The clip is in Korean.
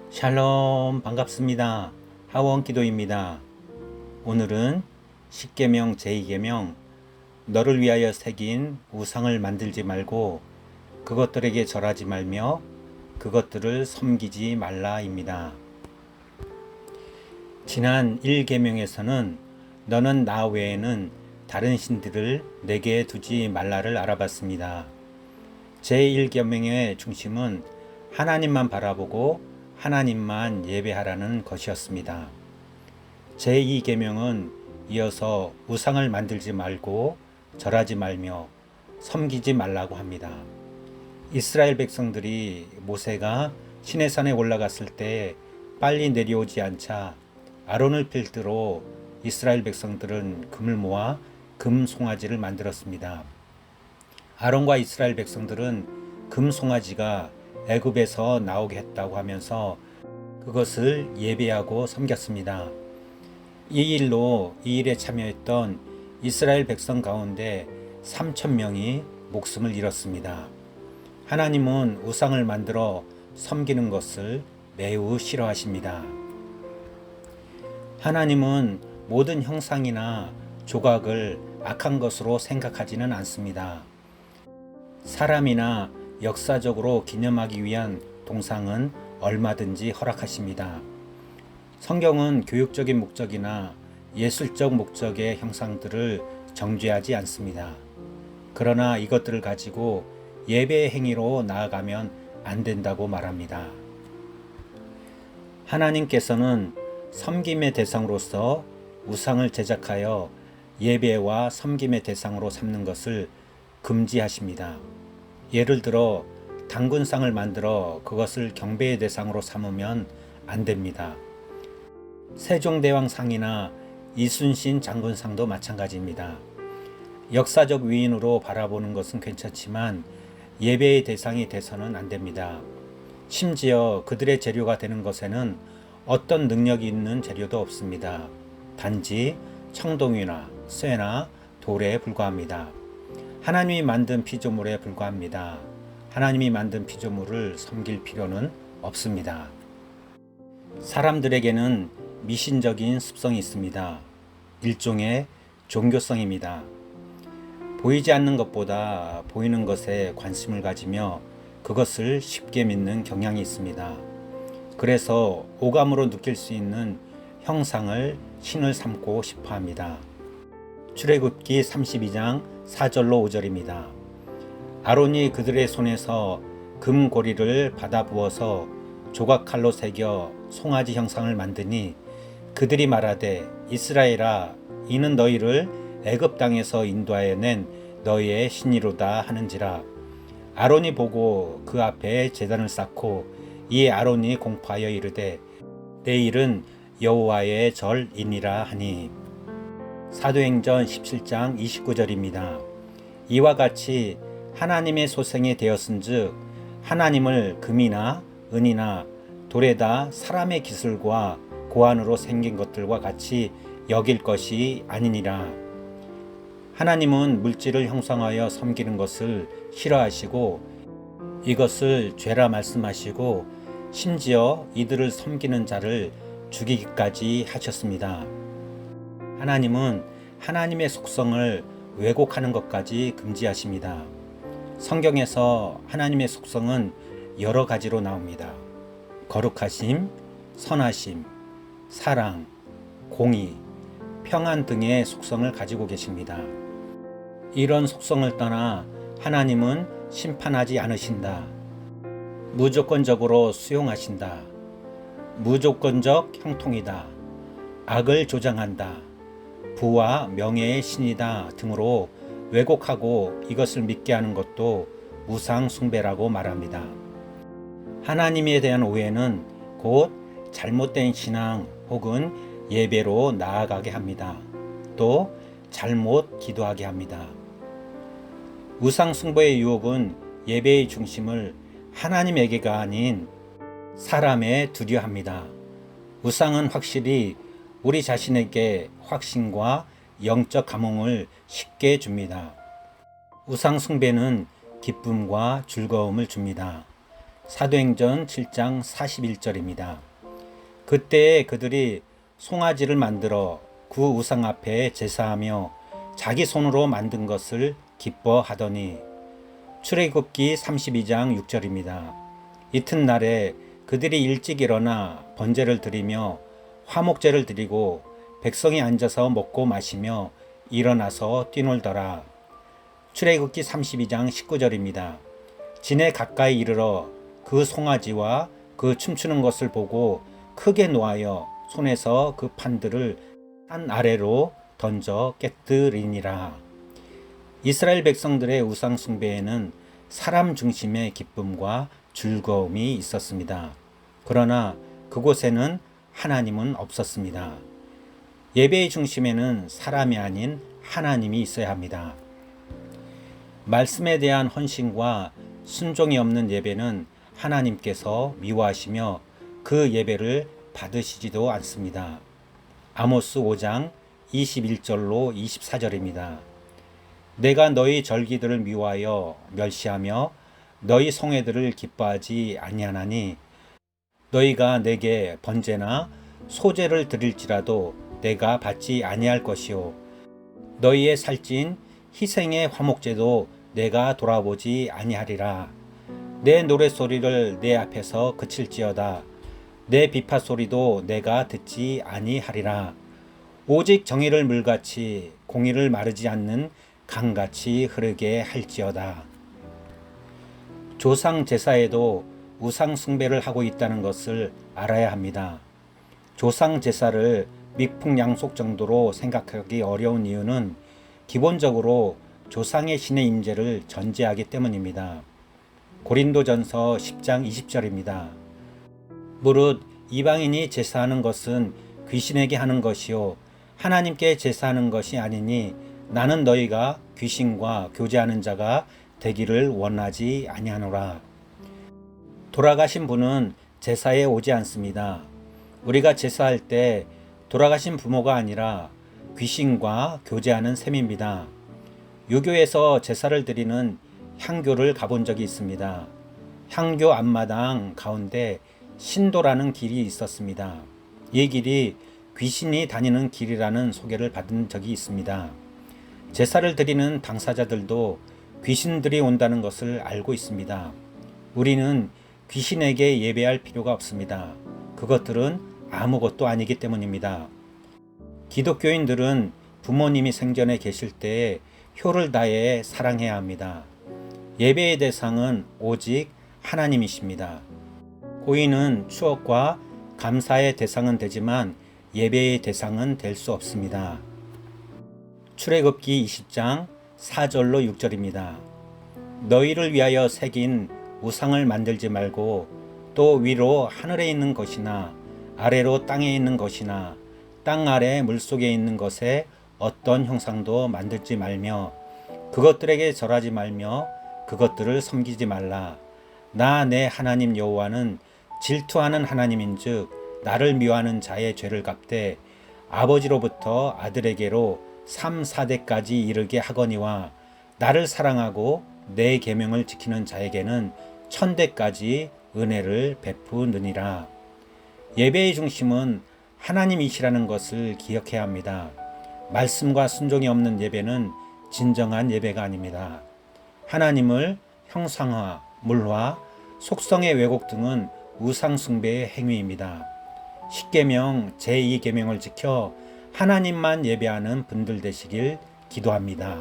샬롬 반갑습니다. 하원기도입니다. 오늘은 십계명 제2계명 너를 위하여 새긴 우상을 만들지 말고 그것들에게 절하지 말며 그것들을 섬기지 말라입니다. 지난 1계명에서는 너는 나 외에는 다른 신들을 내게 두지 말라를 알아봤습니다. 제1계명의 중심은 하나님만 바라보고 하나님만 예배하라는 것이었습니다. 제2계명은 이어서 우상을 만들지 말고 절하지 말며 섬기지 말라고 합니다. 이스라엘 백성들이 모세가 시내산에 올라갔을 때 빨리 내려오지 않자 아론을 필두로 이스라엘 백성들은 금을 모아 금 송아지를 만들었습니다. 아론과 이스라엘 백성들은 금 송아지가 애굽에서 나오게 했다고 하면서 그것을 예배하고 섬겼습니다. 이 일에 참여했던 이스라엘 백성 가운데 3,000명이 목숨을 잃었습니다. 하나님은 우상을 만들어 섬기는 것을 매우 싫어하십니다. 하나님은 모든 형상이나 조각을 악한 것으로 생각하지는 않습니다. 사람이나 역사적으로 기념하기 위한 동상은 얼마든지 허락하십니다. 성경은 교육적인 목적이나 예술적 목적의 형상들을 정죄하지 않습니다. 그러나 이것들을 가지고 예배의 행위로 나아가면 안 된다고 말합니다. 하나님께서는 섬김의 대상으로서 우상을 제작하여 예배와 섬김의 대상으로 삼는 것을 금지하십니다. 예를 들어 당근상을 만들어 그것을 경배의 대상으로 삼으면 안 됩니다. 세종대왕상이나 이순신 장군상도 마찬가지입니다. 역사적 위인으로 바라보는 것은 괜찮지만 예배의 대상이 돼서는 안 됩니다. 심지어 그들의 재료가 되는 것에는 어떤 능력이 있는 재료도 없습니다. 단지 청동이나 쇠나 돌에 불과합니다. 하나님이 만든 피조물에 불과합니다. 하나님이 만든 피조물을 섬길 필요는 없습니다. 사람들에게는 미신적인 습성이 있습니다. 일종의 종교성입니다. 보이지 않는 것보다 보이는 것에 관심을 가지며 그것을 쉽게 믿는 경향이 있습니다. 그래서 오감으로 느낄 수 있는 형상을 신을 삼고 싶어 합니다. 출애굽기 32장 4절로 5절입니다. 아론이 그들의 손에서 금고리를 받아 부어서 조각칼로 새겨 송아지 형상을 만드니 그들이 말하되 이스라엘아 이는 너희를 애굽 땅에서 인도하여 낸 너희의 신이로다 하는지라. 아론이 보고 그 앞에 제단을 쌓고 이 아론이 공포하여 이르되 내일은 여호와의 절이니라 하니. 사도행전 17장 29절입니다. 이와 같이 하나님의 소생이 되었은즉 하나님을 금이나 은이나 돌에다 사람의 기술과 고안으로 생긴 것들과 같이 여길 것이 아니니라. 하나님은 물질을 형상하여 섬기는 것을 싫어하시고 이것을 죄라 말씀하시고 심지어 이들을 섬기는 자를 죽이기까지 하셨습니다. 하나님은 하나님의 속성을 왜곡하는 것까지 금지하십니다. 성경에서 하나님의 속성은 여러 가지로 나옵니다. 거룩하심, 선하심, 사랑, 공의, 평안 등의 속성을 가지고 계십니다. 이런 속성을 떠나 하나님은 심판하지 않으신다. 무조건적으로 수용하신다. 무조건적 형통이다. 악을 조장한다. 부와 명예의 신이다 등으로 왜곡하고 이것을 믿게 하는 것도 우상 숭배라고 말합니다. 하나님에 대한 오해는 곧 잘못된 신앙 혹은 예배로 나아가게 합니다. 또 잘못 기도하게 합니다. 우상 숭배의 유혹은 예배의 중심을 하나님에게가 아닌 사람에 두려 합니다. 우상은 확실히 우리 자신에게 확신과 영적 감흥을 쉽게 줍니다. 우상 숭배는 기쁨과 즐거움을 줍니다. 사도행전 7장 41절입니다. 그때 그들이 송아지를 만들어 그 우상 앞에 제사하며 자기 손으로 만든 것을 기뻐하더니. 출애굽기 32장 6절입니다. 이튿날에 그들이 일찍 일어나 번제를 드리며 화목제를 드리고 백성이 앉아서 먹고 마시며 일어나서 뛰놀더라. 출애굽기 32장 19절입니다. 진에 가까이 이르러 그 송아지와 그 춤추는 것을 보고 크게 노하여 손에서 그 판들을 산 아래로 던져 깨뜨리니라. 이스라엘 백성들의 우상 숭배에는 사람 중심의 기쁨과 즐거움이 있었습니다. 그러나 그곳에는 하나님은 없었습니다. 예배의 중심에는 사람이 아닌 하나님이 있어야 합니다. 말씀에 대한 헌신과 순종이 없는 예배는 하나님께서 미워하시며 그 예배를 받으시지도 않습니다. 아모스 5장 21절로 24절입니다. 내가 너희 절기들을 미워하여 멸시하며 너희 성회들을 기뻐하지 아니하나니 너희가 내게 번제나 소제를 드릴지라도 내가 받지 아니할 것이요 너희의 살찐 희생의 화목제도 내가 돌아보지 아니하리라. 내 노랫소리를 내 앞에서 그칠지어다. 내 비파 소리도 내가 듣지 아니하리라. 오직 정의를 물같이 공의를 마르지 않는 강같이 흐르게 할지어다. 조상 제사에도 우상 숭배를 하고 있다는 것을 알아야 합니다. 조상 제사를 미풍양속 정도로 생각하기 어려운 이유는 기본적으로 조상의 신의 임재를 전제하기 때문입니다. 고린도전서 10장 20절입니다. 무릇 이방인이 제사하는 것은 귀신에게 하는 것이요 하나님께 제사하는 것이 아니니 나는 너희가 귀신과 교제하는 자가 되기를 원하지 아니하노라. 돌아가신 분은 제사에 오지 않습니다. 우리가 제사할 때 돌아가신 부모가 아니라 귀신과 교제하는 셈입니다. 유교에서 제사를 드리는 향교를 가본 적이 있습니다. 향교 앞마당 가운데 신도라는 길이 있었습니다. 이 길이 귀신이 다니는 길이라는 소개를 받은 적이 있습니다. 제사를 드리는 당사자들도 귀신들이 온다는 것을 알고 있습니다. 우리는 귀신에게 예배할 필요가 없습니다. 그것들은 아무것도 아니기 때문입니다. 기독교인들은 부모님이 생전에 계실 때에 효를 다해 사랑해야 합니다. 예배의 대상은 오직 하나님이십니다. 고인은 추억과 감사의 대상은 되지만 예배의 대상은 될 수 없습니다. 출애굽기 20장 4절로 6절입니다. 너희를 위하여 새긴 우상을 만들지 말고 또 위로 하늘에 있는 것이나 아래로 땅에 있는 것이나 땅 아래 물속에 있는 것에 어떤 형상도 만들지 말며 그것들에게 절하지 말며 그것들을 섬기지 말라. 나 내 하나님 여호와는 질투하는 하나님인즉 나를 미워하는 자의 죄를 갚되 아버지로부터 아들에게로 3, 4대까지 이르게 하거니와 나를 사랑하고 내 계명을 지키는 자에게는 1000대까지 은혜를 베푸느니라. 예배의 중심은 하나님이시라는 것을 기억해야 합니다. 말씀과 순종이 없는 예배는 진정한 예배가 아닙니다. 하나님을 형상화, 물화, 속성의 왜곡 등은 우상 숭배의 행위입니다. 십계명 제2계명을 지켜 하나님만 예배하는 분들 되시길 기도합니다.